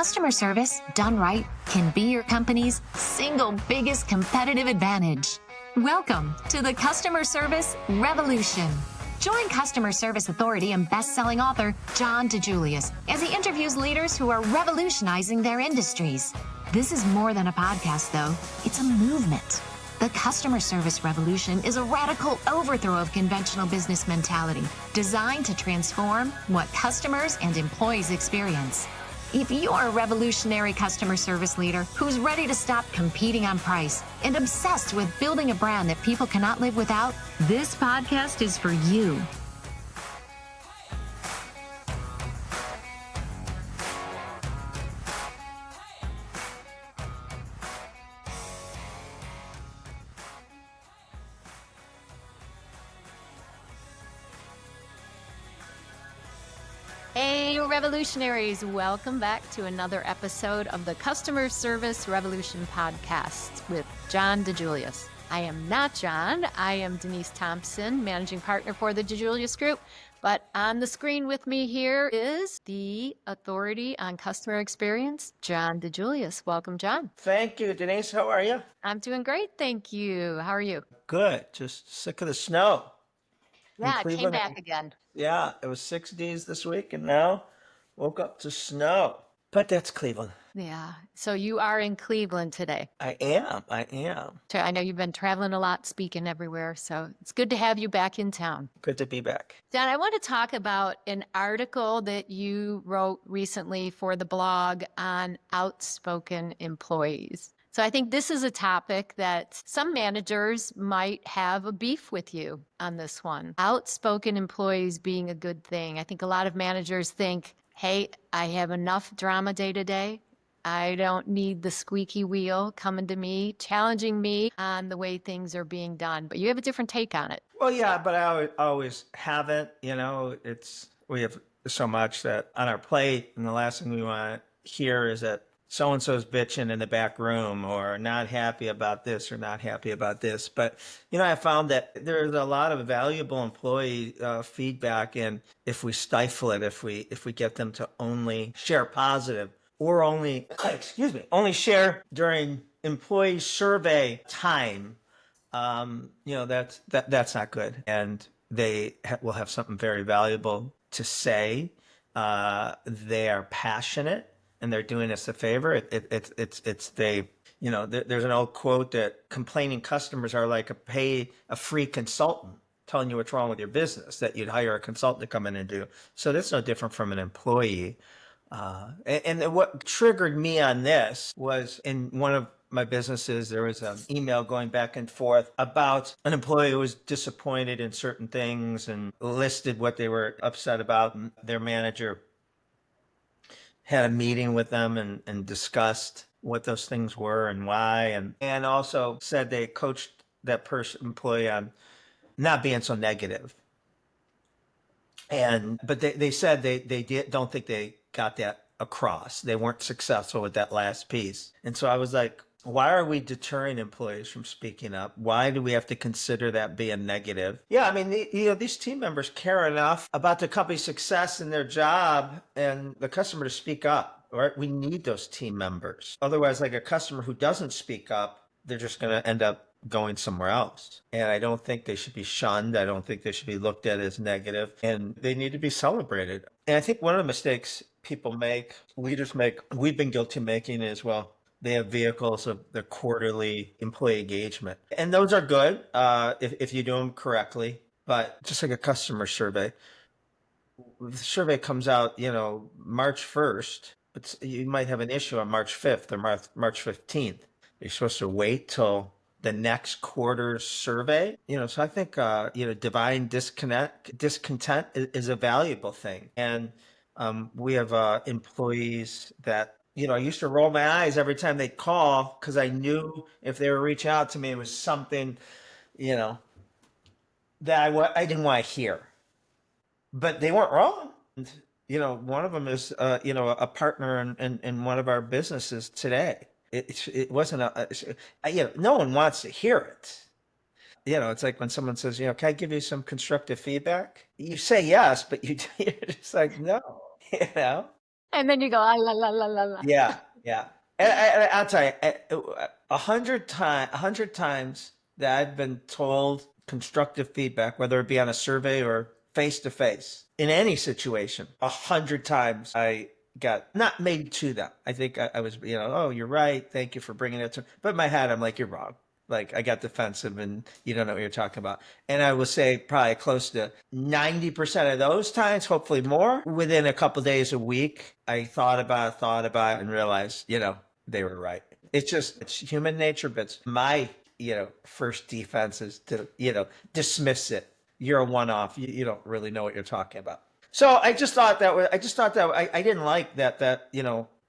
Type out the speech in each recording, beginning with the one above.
Customer service, done right, can be your company's single biggest competitive advantage. Welcome to the Customer Service Revolution. Join customer service authority and best-selling author John DiJulius as he interviews leaders who are revolutionizing their industries. This is more than a podcast, though. It's a movement. The Customer Service Revolution is a radical overthrow of conventional business mentality designed to transform what customers and employees experience. If you're a revolutionary customer service leader who's ready to stop competing on price and obsessed with building a brand that people cannot live without, this podcast is for you. Hey, revolutionaries, welcome back to another episode of the Customer Service Revolution podcast with John DiJulius. I am not John. I am Denise Thompson, managing partner for the DiJulius Group. But on the screen with me here is the authority on customer experience, John DiJulius. Welcome, John. Thank you, Denise. How are you? I'm doing great, thank you. How are you? Good. Just sick of the snow. Yeah, it came back again. Yeah, it was 6 days this week, and now woke up to snow. But that's Cleveland. Yeah. So you are in Cleveland today. I am. So I know you've been traveling a lot, speaking everywhere. So it's good to have you back in town. Good to be back. John, I want to talk about an article that you wrote recently for the blog on outspoken employees. So I think this is a topic that some managers might have a beef with you on this one. Outspoken employees being a good thing. I think a lot of managers think, hey, I have enough drama day to day. I don't need the squeaky wheel coming to me, challenging me on the way things are being done. But you have a different take on it. Well, yeah, but I always haven't. We have so much that on our plate, and the last thing we want to hear is that so-and-so's bitching in the back room or not happy about this or not happy about this. But, I found that there's a lot of valuable employee feedback, and if we stifle it, if we get them to only share positive or only share during employee survey time, that's not good. And they will have something very valuable to say. They are passionate. And they're doing us a favor. There's an old quote that complaining customers are like a free consultant telling you what's wrong with your business that you'd hire a consultant to come in and do. So that's no different from an employee. And what triggered me on this was in one of my businesses, there was an email going back and forth about an employee who was disappointed in certain things and listed what they were upset about, and their manager had a meeting with them and discussed what those things were and why, and also said they coached that employee on not being so negative. But they said they don't think they got that across. They weren't successful with that last piece. And so I was like, why are we deterring employees from speaking up? Why do we have to consider that being negative? Yeah, I mean, these team members care enough about the company's success in their job and the customer to speak up, right? We need those team members. Otherwise, like a customer who doesn't speak up, they're just going to end up going somewhere else. And I don't think they should be shunned. I don't think they should be looked at as negative, and they need to be celebrated. And I think one of the mistakes people make, leaders make, we've been guilty of making as well. They have vehicles of the quarterly employee engagement. And those are good if you do them correctly. But just like a customer survey, the survey comes out, March 1st, but you might have an issue on March 5th or March 15th. You're supposed to wait till the next quarter's survey. So I think, divine discontent is a valuable thing. And we have employees that, I used to roll my eyes every time they'd call because I knew if they were reaching out to me, it was something, that I didn't want to hear. But they weren't wrong. And, one of them is, a partner in one of our businesses today. It wasn't no one wants to hear it. It's like when someone says, can I give you some constructive feedback? You say yes, but you're just like, no, And then you go, ah, la, la, la, la, la. Yeah, yeah. I'll tell you, 100 times that I've been told constructive feedback, whether it be on a survey or face to face, in any situation, 100 times I got not made to them. I think I was, oh, you're right. Thank you for bringing it to. But in my head, I'm like, you're wrong. Like I got defensive and you don't know what you're talking about. And I will say probably close to 90% of those times, hopefully more, within a couple days, a week, I thought about it and realized, they were right. It's human nature, but it's my, first defense is to, dismiss it. You're a one-off. You don't really know what you're talking about. So I just thought that I didn't like that,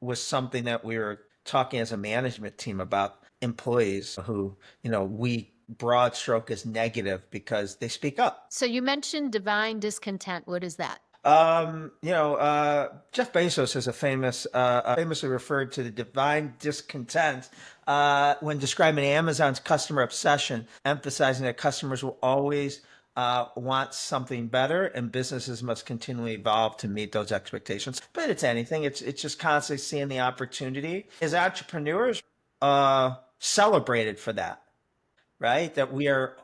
was something that we were talking as a management team about employees who, we broad stroke as negative because they speak up. So you mentioned divine discontent. What is that? Jeff Bezos is famously referred to the divine discontent when describing Amazon's customer obsession, emphasizing that customers will always want something better and businesses must continually evolve to meet those expectations. But it's anything. It's just constantly seeing the opportunity. As entrepreneurs, celebrated for that, right? That we are,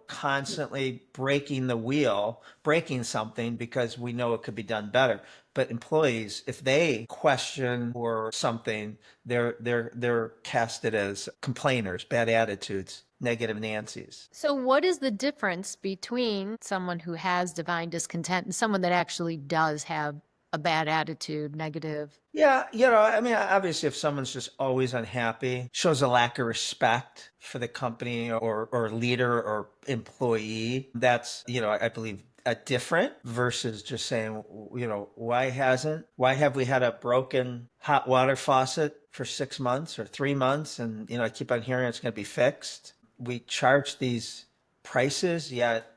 constantly breaking the wheel, breaking something because we know it could be done better. But employees, if they question or something, they're casted as complainers, bad attitudes, negative Nancy's. So what is the difference between someone who has divine discontent and someone that actually does have a bad attitude, negative? Yeah, I mean, obviously, if someone's just always unhappy, shows a lack of respect for the company or leader or employee, that's, I believe, a different versus just saying, why have we had a broken hot water faucet for 6 months or 3 months? And, I keep on hearing it's going to be fixed. We charge these prices, yet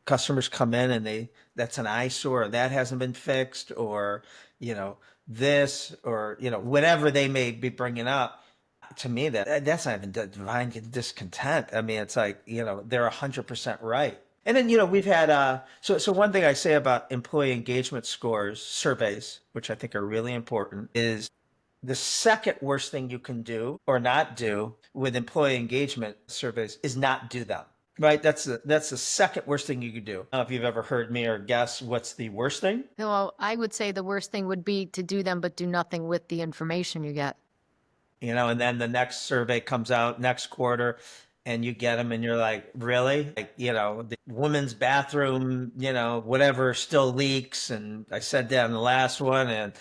customers come in and that's an eyesore, or that hasn't been fixed, or, this, or, whatever they may be bringing up. To me, that's not even divine discontent. I mean, it's like, they're 100% right. And then, we've had, so one thing I say about employee engagement scores, surveys, which I think are really important, is the second worst thing you can do or not do with employee engagement surveys is not do them. Right? That's the second worst thing you could do. I don't know if you've ever heard me or guess what's the worst thing. Well, I would say the worst thing would be to do them, but do nothing with the information you get. And then the next survey comes out next quarter and you get them and you're like, really? Like, the women's bathroom, whatever still leaks. And I said that in the last one and,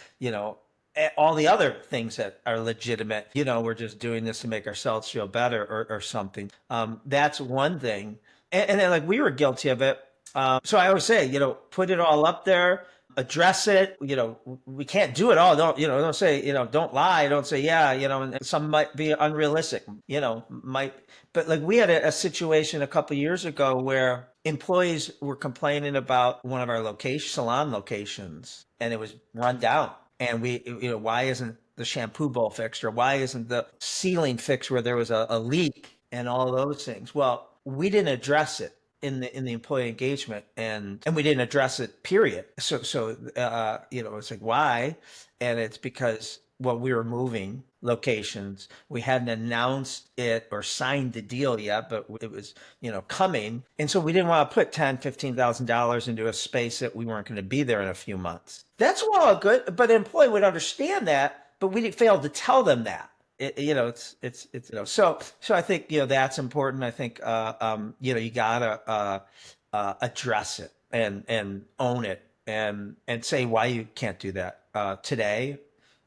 all the other things that are legitimate, we're just doing this to make ourselves feel better or something. That's one thing. And then like we were guilty of it. So I always say, put it all up there, address it. We can't do it all. Don't say, don't lie. Don't say, yeah, and some might be unrealistic, but like we had a situation a couple of years ago where employees were complaining about one of our salon locations and it was run down. And why isn't the shampoo bowl fixed, or why isn't the ceiling fixed where there was a leak and all those things? Well, we didn't address it in the employee engagement and we didn't address it, period. So it's like, why? And it's because, well, we were moving locations. We hadn't announced it or signed the deal yet, but it was, coming. And so we didn't want to put $10,000-$15,000 into a space that we weren't going to be there in a few months. That's well good, but an employee would understand that, but we failed to tell them that. So I think, that's important. I think, you gotta, address it and own it and say why you can't do that, today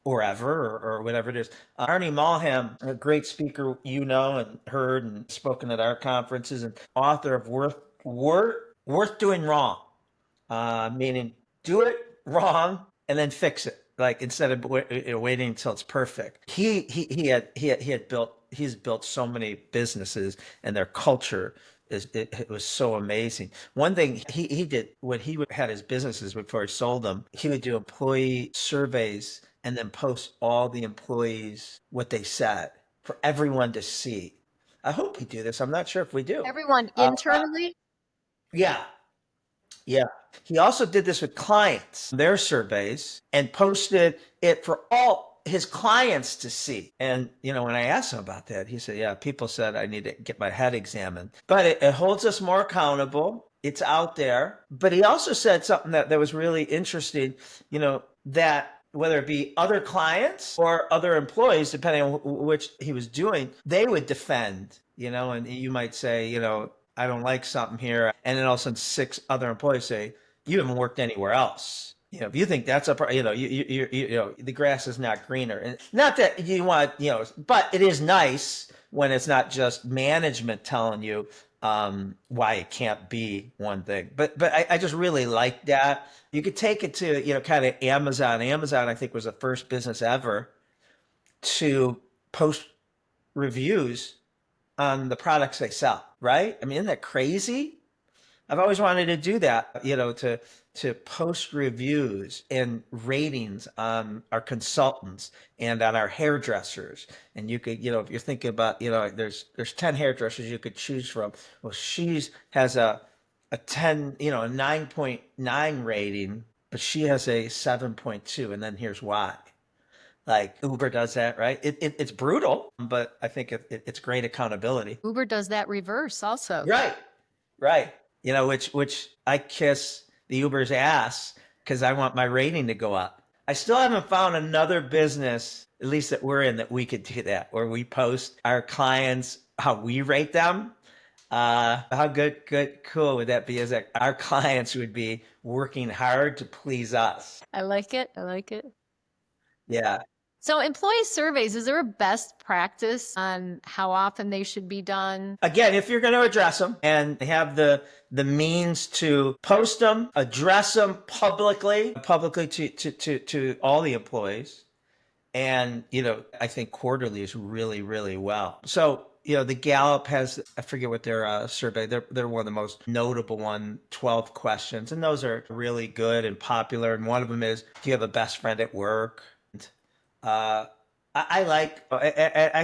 or ever or whatever it is. Arnie Malham, a great speaker, and heard and spoken at our conferences, and author of Worth Doing Wrong, meaning do it wrong and then fix it. Like instead of waiting until it's perfect. He's built so many businesses and their culture it was so amazing. One thing he did when he had his businesses before he sold them, he would do employee surveys and then post all the employees what they said for everyone to see. I hope we do this. I'm not sure if we do. Everyone internally? Yeah. Yeah. He also did this with clients, their surveys, and posted it for all his clients to see. And, when I asked him about that, he said, yeah, people said I need to get my head examined. But it holds us more accountable. It's out there. But he also said something that was really interesting, that whether it be other clients or other employees, depending on which he was doing, they would defend, and you might say, I don't like something here. And then all of a sudden 6 other employees say, you haven't worked anywhere else. If you think that's the grass is not greener. And not that you want, but it is nice when it's not just management telling you why it can't be one thing. But I just really like that. You could take it to, kind of Amazon. Amazon, I think, was the first business ever to post reviews on the products they sell, right? I mean, isn't that crazy? I've always wanted to do that, to post reviews and ratings on our consultants and on our hairdressers. And you could, if you're thinking about, there's 10 hairdressers you could choose from. Well, she's has a 10, a 9.9 rating, but she has a 7.2. And then here's why. Like Uber does that, right? It's brutal, but I think it's great accountability. Uber does that reverse also. Right. Which I kiss the Uber's ass because I want my rating to go up. I still haven't found another business, at least that we're in, that we could do that, where we post our clients, how we rate them. How cool would that be? Is that our clients would be working hard to please us. I like it. Yeah. So employee surveys, is there a best practice on how often they should be done? Again, if you're going to address them and have the means to post them, address them publicly to all the employees. And, I think quarterly is really, really well. So, the Gallup has, I forget what their survey, they're one of the most notable 12 questions. And those are really good and popular. And one of them is, do you have a best friend at work? I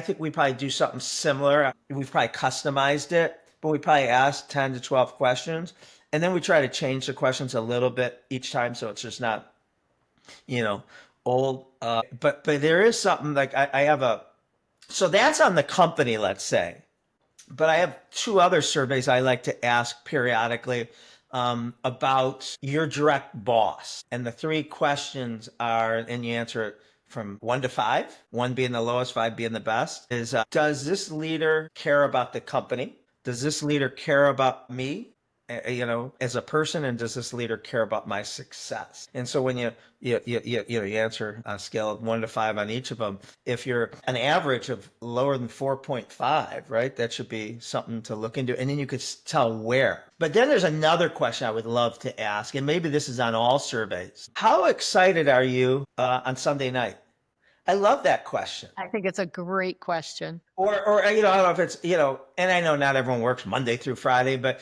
think we probably do something similar. We've probably customized it, but we probably ask 10 to 12 questions. And then we try to change the questions a little bit each time. So it's just not, old. But there is something like I have so that's on the company, let's say. But I have 2 other surveys I like to ask periodically about your direct boss. And the 3 questions are, and you answer it from 1 to 5, 1 being the lowest, 5 being the best, is does this leader care about the company? Does this leader care about me, as a person? And does this leader care about my success? And so when you answer on a scale of 1 to 5 on each of them, if you're an average of lower than 4.5, right, that should be something to look into. And then you could tell where. But then there's another question I would love to ask, and maybe this is on all surveys. How excited are you on Sunday night? I love that question. I think it's a great question. Or I don't know if it's, and I know not everyone works Monday through Friday, but,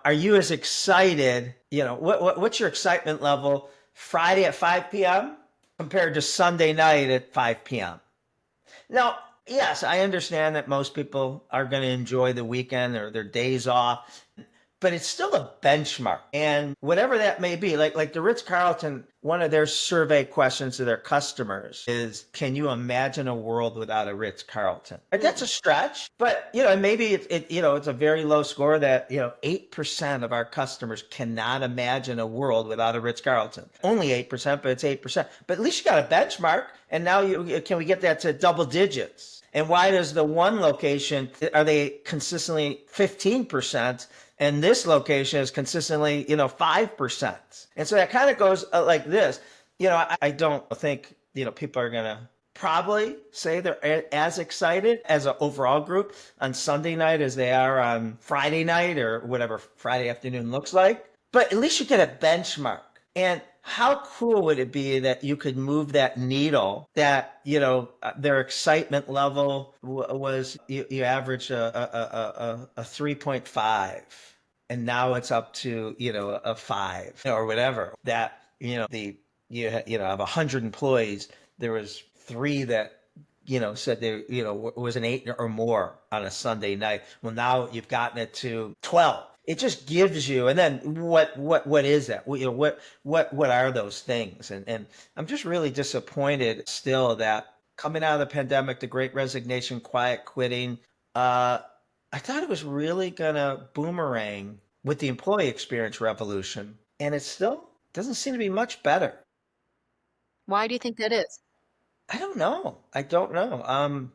are you as excited, what's your excitement level Friday at 5 p.m. compared to Sunday night at 5 p.m.? Now, yes, I understand that most people are going to enjoy the weekend or their days off, but it's still a benchmark. And whatever that may be, like the Ritz-Carlton, one of their survey questions to their customers is, can you imagine a world without a Ritz-Carlton? That's a stretch, but maybe it's a very low score that 8% of our customers cannot imagine a world without a Ritz-Carlton. Only 8%, but it's 8%. But at least you got a benchmark, and now can we get that to double digits? And why does the one location, are they consistently 15%? And this location is consistently, 5%. And so that kind of goes like this. I don't think, people are going to probably say they're as excited as an overall group on Sunday night as they are on Friday night or whatever Friday afternoon looks like. But at least you get a benchmark. And how cool would it be that you could move that needle, that, their excitement level was, you averaged a 3.5. And now it's up to, a 5 or whatever. That, you have 100 employees. There was 3 that, said they, was an 8 or more on a Sunday night. Well, now you've gotten it to 12. it just gives you, and then what is that? What are those things? And I'm just really disappointed still that coming out of the pandemic, the Great Resignation, quiet quitting, I thought it was really gonna boomerang with the employee experience revolution, and it still doesn't seem to be much better. Why do you think that is? I don't know. I don't know.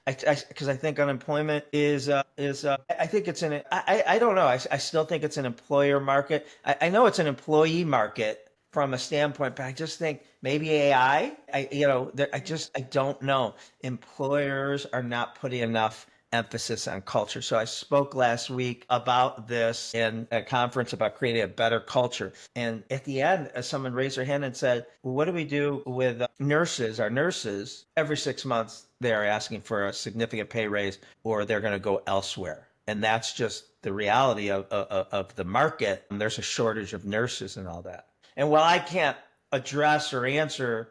Because I think unemployment I think it's I don't know. I still think it's an employer market. I know it's an employee market from a standpoint, but I just think maybe AI, I don't know. Employers are not putting enough emphasis on culture. So I spoke last week about this in a conference about creating a better culture. And at the end, someone raised their hand and said, well, what do we do with nurses? Our nurses, every 6 months, they're asking for a significant pay raise or they're going to go elsewhere. And that's just the reality of the market. And there's a shortage of nurses and all that. And while I can't address or answer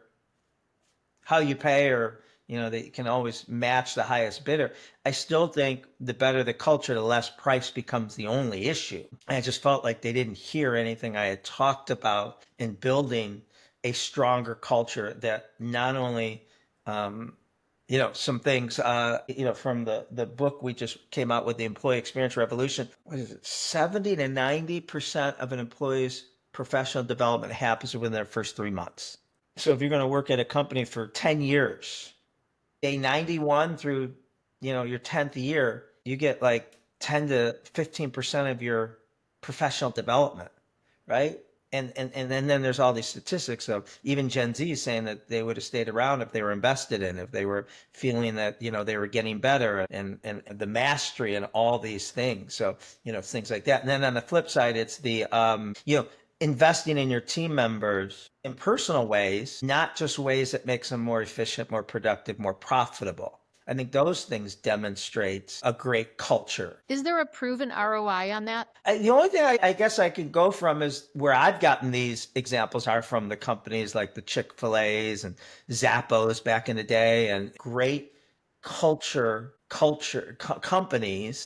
how you pay or they can always match the highest bidder, I still think the better the culture, the less price becomes the only issue. And I just felt like they didn't hear anything I had talked about in building a stronger culture that not only some things from the book we just came out with, the employee experience revolution. What is it? 70 to 90% of an employee's professional development happens within their first 3 months. So if you're going to work at a company for 10 years, day 91 through, your 10th year, you get like 10 to 15% of your professional development, right? And then there's all these statistics of even Gen Z saying that they would have stayed around if they were invested in, if they were feeling that, they were getting better and the mastery and all these things. So, things like that. And then on the flip side, it's the, investing in your team members in personal ways, not just ways that makes them more efficient, more productive, more profitable. I think those things demonstrate a great culture. Is there a proven ROI on that? The only thing I guess I can go from is where I've gotten these examples are from the companies like the Chick-fil-A's and Zappos back in the day, and great companies,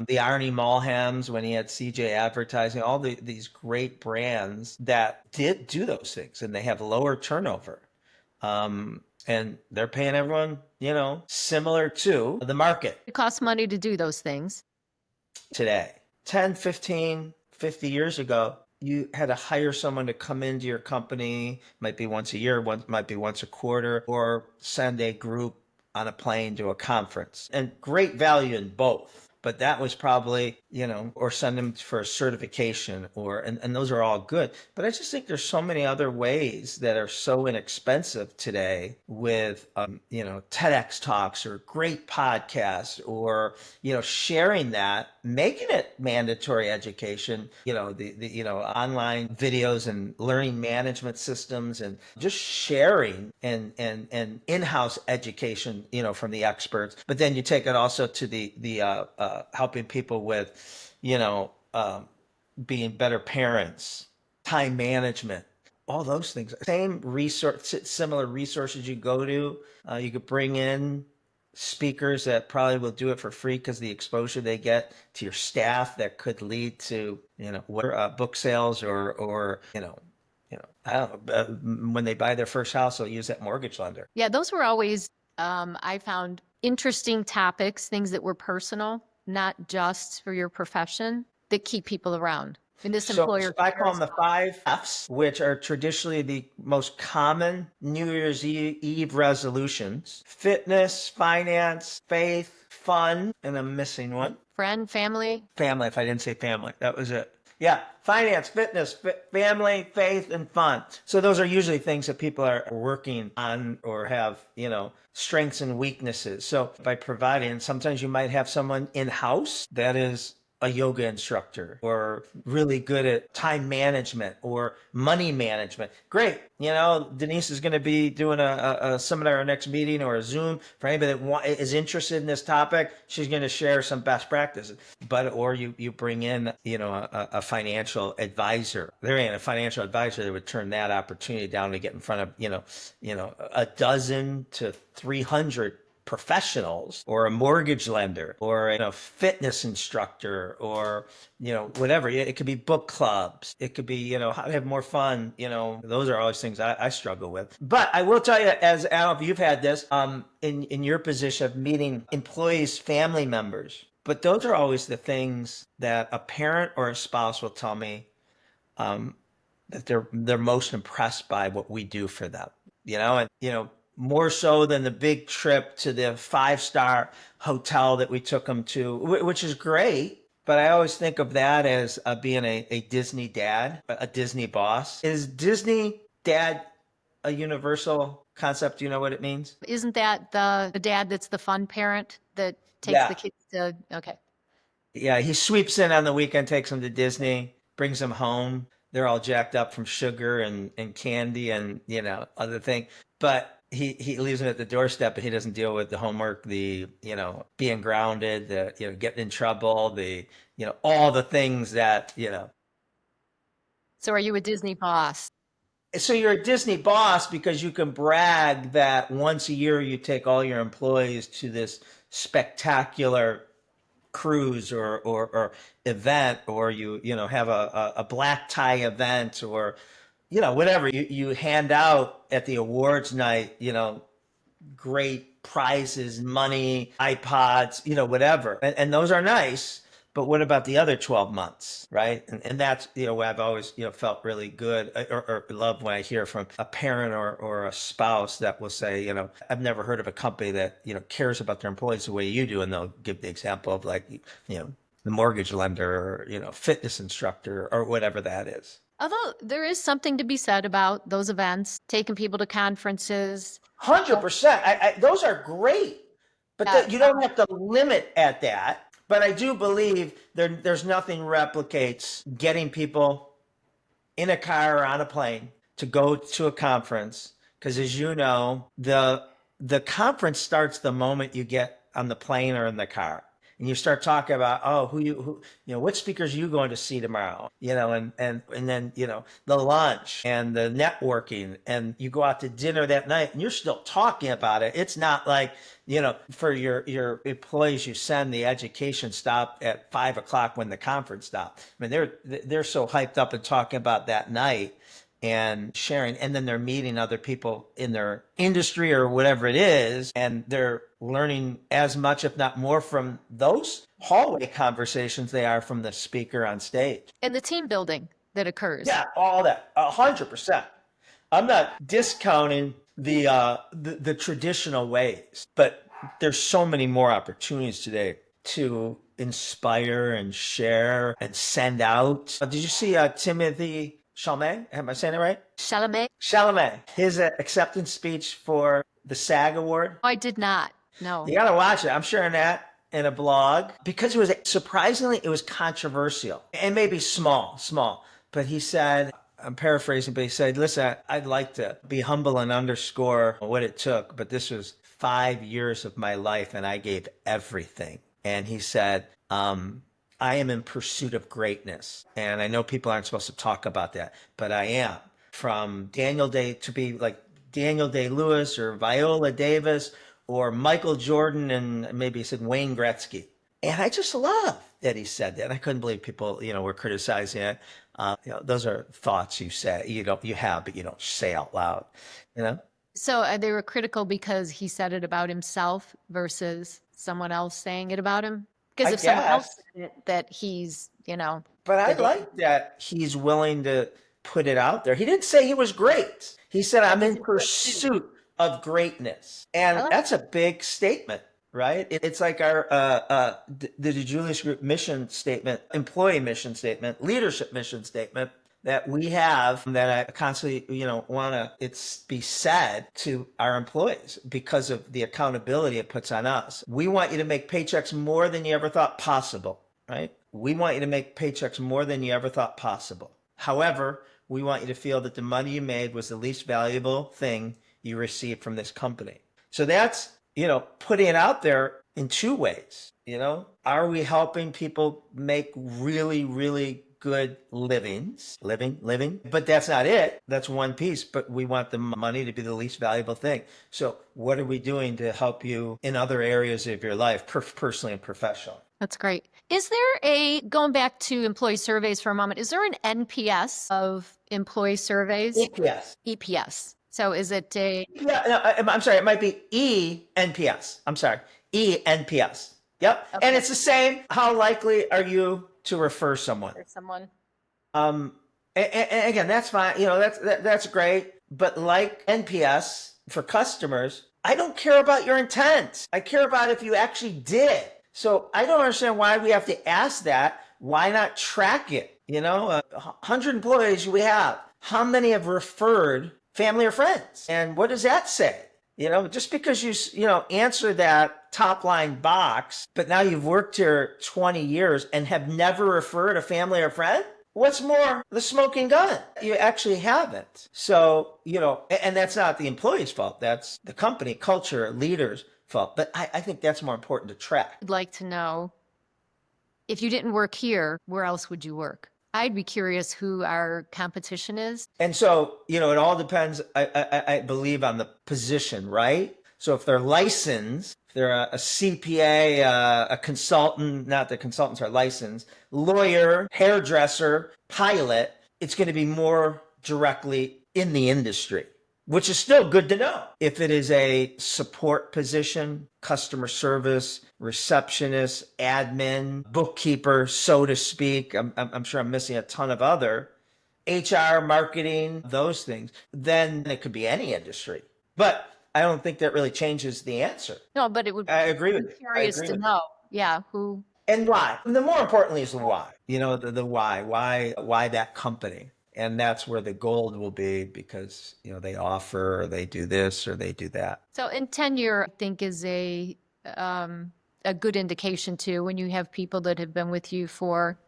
the Arnie Mulhams when he had CJ Advertising, all these great brands that did do those things, and they have lower turnover. And they're paying everyone, similar to the market. It costs money to do those things. Today, 10, 15, 50 years ago, you had to hire someone to come into your company, might be once a year, might be once a quarter, or send a group on a plane to a conference. And great value in both. But that was probably, or send them for a certification and those are all good. But I just think there's so many other ways that are so inexpensive today with, TEDx talks or great podcasts or, sharing that, making it mandatory education, the online videos and learning management systems and just sharing and in-house education, from the experts. But then you take it also to the helping people with, being better parents, time management, all those things. Similar resources you go to. You could bring in speakers that probably will do it for free because the exposure they get to your staff that could lead to, book sales or I don't know, when they buy their first house, they'll use that mortgage lender. Yeah, those were always, I found interesting topics, things that were personal, not just for your profession, that keep people around. In this employer, so I call them the 5 F's, which are traditionally the most common New Year's Eve resolutions: fitness, finance, faith, fun, and I'm missing one. Friend, family. Family, if I didn't say family, that was it. Yeah, finance, fitness, family, faith, and fun. So those are usually things that people are working on or have, strengths and weaknesses. So by providing, sometimes you might have someone in-house that is a yoga instructor or really good at time management or money management. Great. Denise is going to be doing a seminar or next meeting or a Zoom for anybody that is interested in this topic. She's going to share some best practices. Or you bring in, a financial advisor. There ain't a financial advisor that would turn that opportunity down to get in front of, a dozen to 300 professionals or a mortgage lender or a fitness instructor or, whatever. It could be book clubs. It could be, how to have more fun. Those are always things I struggle with. But I will tell you, as Al, if you've had this in your position of meeting employees, family members, but those are always the things that a parent or a spouse will tell me that they're most impressed by what we do for them, and more so than the big trip to the 5-star hotel that we took them to, which is great. But I always think of that as being a Disney dad, a Disney boss. Is Disney dad a universal concept? Do you know what it means? Isn't that the dad that's the fun parent that takes Yeah. the kids to, okay. Yeah, he sweeps in on the weekend, takes them to Disney, brings them home. They're all jacked up from sugar and candy and, other things. But he leaves them at the doorstep, but he doesn't deal with the homework, the, being grounded, the, getting in trouble, the, all the things that, So are you a Disney boss? So you're a Disney boss because you can brag that once a year you take all your employees to this spectacular cruise or event, or you have a black tie event, or whatever you hand out at the awards night, great prizes, money, iPods, whatever, and those are nice. But what about the other 12 months, right? And that's, what I've always, felt really good or love when I hear from a parent or a spouse that will say, I've never heard of a company that, cares about their employees the way you do. And they'll give the example of like, the mortgage lender or, fitness instructor or whatever that is. Although there is something to be said about those events, taking people to conferences. 100%. Those are great, but you don't have to limit at that. But I do believe there's nothing replicates getting people in a car or on a plane to go to a conference. Because as you know, the conference starts the moment you get on the plane or in the car. And you start talking about, what speakers are you going to see tomorrow? And then, the lunch and the networking, and you go out to dinner that night and you're still talking about it. It's not like, for your employees, you send the education stop at 5:00 when the conference stopped. I mean, they're so hyped up and talking about that night and sharing, and then they're meeting other people in their industry or whatever it is, and they're learning as much, if not more, from those hallway conversations they are from the speaker on stage. And the team building that occurs. Yeah, all that, 100%. I'm not discounting the traditional ways, but there's so many more opportunities today to inspire and share and send out. Did you see Timothy Chalamet? Am I saying it right? Chalamet. His acceptance speech for the SAG Award. I did not. No. You gotta watch it. I'm sharing that in a blog because it was controversial and maybe small, but he said, I'm paraphrasing, but he said, listen, I'd like to be humble and underscore what it took, but this was 5 years of my life and I gave everything. And he said, I am in pursuit of greatness. And I know people aren't supposed to talk about that, but I am. From Daniel Day to be like Daniel Day-Lewis or Viola Davis or Michael Jordan, and maybe he said Wayne Gretzky. And I just love that he said that. I couldn't believe people, were criticizing it. Those are thoughts you say, you have, but you don't say out loud, So they were critical because he said it about himself versus someone else saying it about him? Because if someone else said it, that he's, But I like that he's willing to put it out there. He didn't say he was great. He said, I'm in pursuit of greatness. And that's a big statement, right? It's like our the DiJulius Group mission statement, employee mission statement, leadership mission statement that we have, that I constantly, want to it's be said to our employees because of the accountability it puts on us. We want you to make paychecks more than you ever thought possible, right? We want you to make paychecks more than you ever thought possible. However, we want you to feel that the money you made was the least valuable thing you received from this company. So that's, putting it out there in two ways. Are we helping people make really, really good living, but that's not it. That's one piece, but we want the money to be the least valuable thing. So what are we doing to help you in other areas of your life, personally and professionally? That's great. Is there going back to employee surveys for a moment, is there an NPS of employee surveys? EPS. EPS. So is it a... Yeah, no, I'm sorry. It might be ENPS. I'm sorry. ENPS. Yep. Okay. And it's the same. How likely are you to refer someone? For someone? And again, that's fine. That's great. But like NPS for customers, I don't care about your intent. I care about if you actually did. So I don't understand why we have to ask that. Why not track it? 100 employees we have. How many have referred family or friends? And what does that say? Just because you answer that top line box, but now you've worked here 20 years and have never referred a family or friend? What's more, the smoking gun? You actually haven't. So, and that's not the employee's fault. That's the company, culture, leaders' fault. But I think that's more important to track. I'd like to know, if you didn't work here, where else would you work? I'd be curious who our competition is. And so, it all depends, I believe, on the position, right? So if they're licensed, if they're a CPA, a consultant, not that consultants are licensed, lawyer, hairdresser, pilot, it's going to be more directly in the industry, which is still good to know. If it is a support position, customer service, receptionist, admin, bookkeeper, so to speak, I'm sure I'm missing a ton of other, HR, marketing, those things, then it could be any industry. But I don't think that really changes the answer. No, but it would be I agree with you. curious to know. Yeah, who. And why. And the more importantly is the why. The why that company. And that's where the gold will be, because, they offer, or they do this, or they do that. So in tenure, I think is a good indication too, when you have people that have been with you for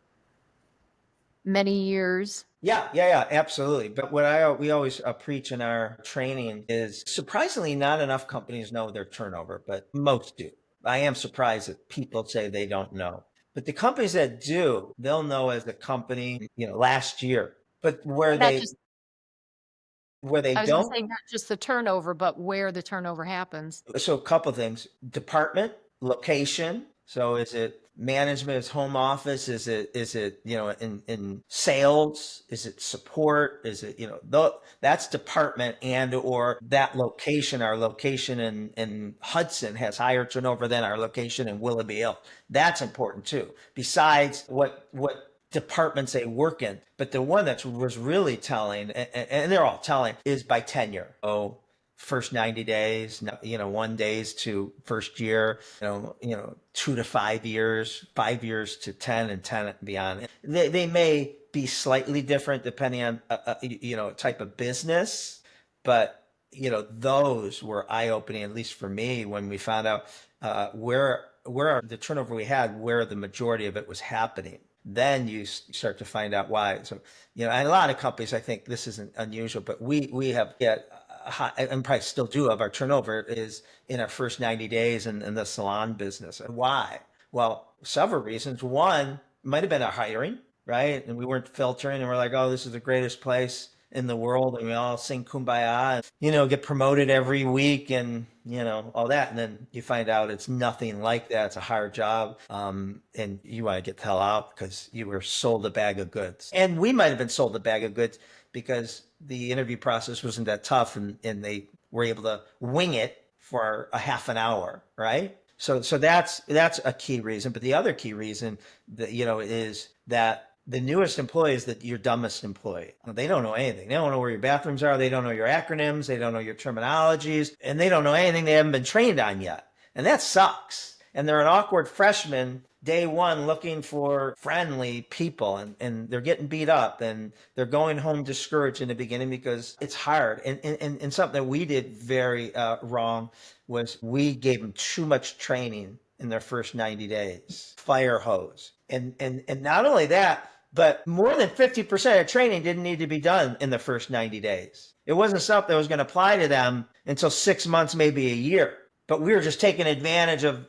many years. Yeah, absolutely. But what we always preach in our training is, surprisingly, not enough companies know their turnover, but most do. I am surprised that people say they don't know. But the companies that do, they'll know as a company, last year. But where they I was don't, saying not just the turnover, but where the turnover happens. so a couple things: department, location. So is it management, is home office? Is it in sales? Is it support? Is it that's department, and or that location. Our location in Hudson has higher turnover than our location in Willoughby Hill. That's important too. Besides what departments they work in, but the one that was really telling, and they're all telling, is by tenure. First 90 days, 1 days to first year, 2 to 5 years, 5 years to 10, and 10 and beyond. They may be slightly different depending on, type of business, but, those were eye-opening, at least for me, when we found out where the turnover we had, where the majority of it was happening. Then you start to find out why. So, and a lot of companies, I think this isn't unusual, but we have high, and probably still do, of our turnover is in our first 90 days in the salon business. And why? Well, several reasons. One might have been our hiring, right? And we weren't filtering, and we're like, oh, this is the greatest place in the world, and we all sing Kumbaya, and, get promoted every week, and, all that. And then you find out it's nothing like that. It's a hard job. And you want to get the hell out because you were sold a bag of goods. And we might have been sold a bag of goods because the interview process wasn't that tough, and they were able to wing it for a half an hour, right? So that's a key reason. But the other key reason that, is that the newest employee is your dumbest employee. They don't know anything. They don't know where your bathrooms are. They don't know your acronyms. They don't know your terminologies, and they don't know anything they haven't been trained on yet. And that sucks. And they're an awkward freshman day one looking for friendly people, and they're getting beat up, and they're going home discouraged in the beginning because it's hard. And something that we did very wrong was we gave them too much training in their first 90 days, fire hose. And not only that, but more than 50% of training didn't need to be done in the first 90 days. It wasn't something that was going to apply to them until 6 months, maybe a year. But we were just taking advantage of,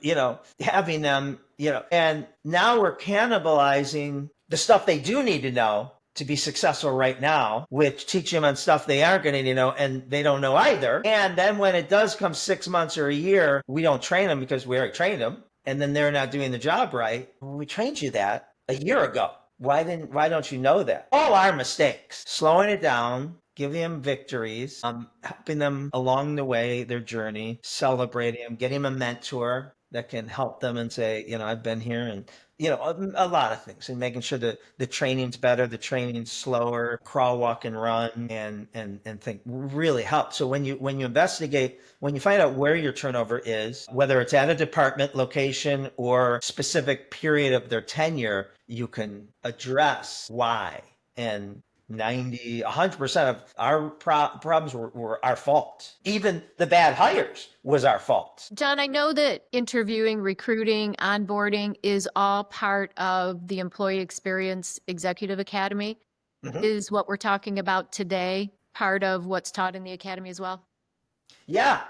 having them, and now we're cannibalizing the stuff they do need to know to be successful right now, which teach them on stuff they aren't going to need to know and they don't know either. And then when it does come 6 months or a year, we don't train them because we already trained them. And then they're not doing the job right. Well, we trained you that a year ago. Why don't you know that? All our mistakes. Slowing it down, giving them victories, helping them along the way, their journey, celebrating them, getting them a mentor that can help them and say, I've been here, and a lot of things, and making sure that the training's better, the training's slower, crawl, walk, and run, and think really helps. So when you investigate, when you find out where your turnover is, whether it's at a department location or specific period of their tenure, you can address why. And 100% of our problems were our fault. Even the bad hires was our fault. John, I know that interviewing, recruiting, onboarding is all part of the Employee Experience Executive Academy. Mm-hmm. Is what we're talking about today part of what's taught in the academy as well? Yeah,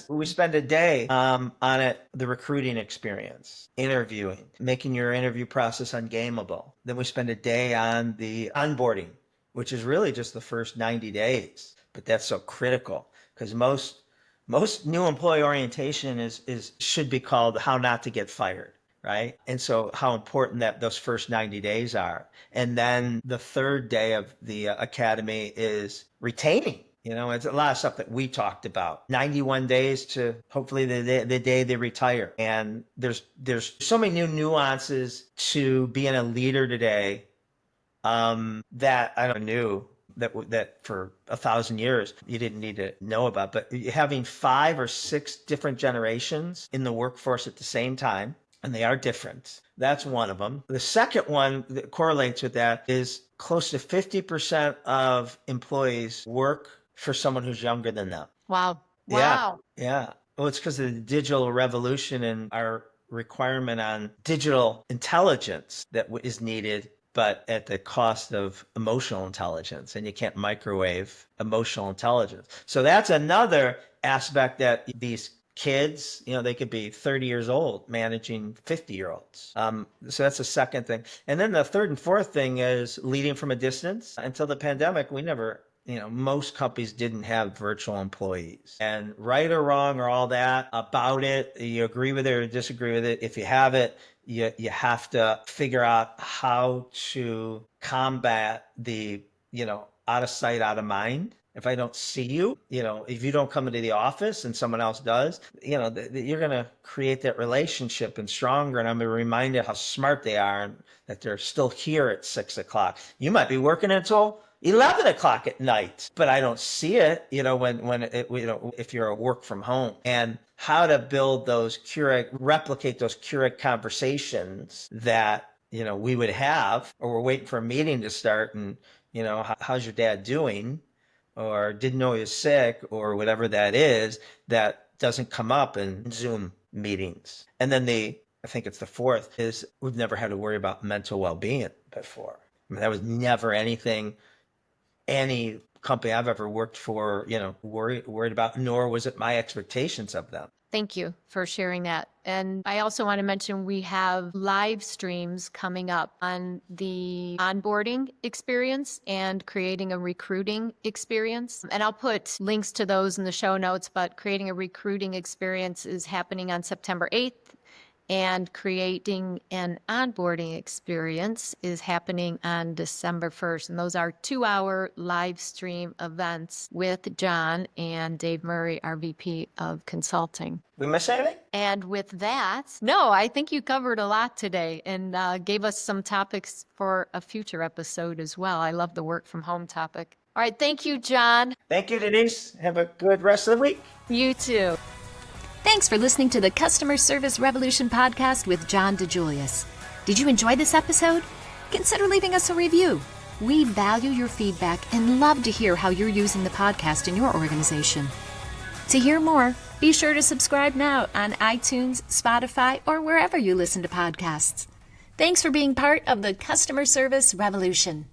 we spend a day on it, the recruiting experience, interviewing, making your interview process ungameable. Then we spend a day on the onboarding, which is really just the first 90 days. But that's so critical because most new employee orientation should be called how not to get fired, right? And so how important that those first 90 days are. And then the third day of the academy is retaining. It's a lot of stuff that we talked about. 91 days to hopefully the day they retire. And there's so many new nuances to being a leader today that I don't knew that for 1,000 years you didn't need to know about. But having 5 or 6 different generations in the workforce at the same time, and they are different. That's one of them. The second one that correlates with that is close to 50% of employees work for someone who's younger than them. Wow. Yeah. Well, it's because of the digital revolution and our requirement on digital intelligence that is needed, but at the cost of emotional intelligence. And you can't microwave emotional intelligence. So that's another aspect that these kids, they could be 30 years old managing 50-year-olds. So that's the second thing. And then the third and fourth thing is leading from a distance. Until the pandemic, we never, most companies didn't have virtual employees. And right or wrong or all that about it, you agree with it or disagree with it. If you have it, you have to figure out how to combat the, out of sight, out of mind. If I don't see you, if you don't come into the office and someone else does, you're going to create that relationship and stronger. And I'm going to remind you how smart they are and that they're still here at 6 o'clock. You might be working until 11 o'clock at night, but I don't see it, if you're at work from home. And how to build those replicate those Keurig conversations that, we would have, or we're waiting for a meeting to start and, how's your dad doing? Or didn't know he was sick, or whatever that is, that doesn't come up in Zoom meetings. And then I think it's the fourth, is we've never had to worry about mental well-being before. I mean, that was never anything any company I've ever worked for, worried about, nor was it my expectations of them. Thank you for sharing that. And I also want to mention we have live streams coming up on the onboarding experience and creating a recruiting experience. And I'll put links to those in the show notes, but creating a recruiting experience is happening on September 8th. And creating an onboarding experience is happening on December 1st. And those are 2-hour live stream events with John and Dave Murray, our VP of Consulting. We miss anything? And with that, no, I think you covered a lot today and gave us some topics for a future episode as well. I love the work from home topic. All right. Thank you, John. Thank you, Denise. Have a good rest of the week. You too. Thanks for listening to the Customer Service Revolution podcast with John DiJulius. Did you enjoy this episode? Consider leaving us a review. We value your feedback and love to hear how you're using the podcast in your organization. To hear more, be sure to subscribe now on iTunes, Spotify, or wherever you listen to podcasts. Thanks for being part of the Customer Service Revolution.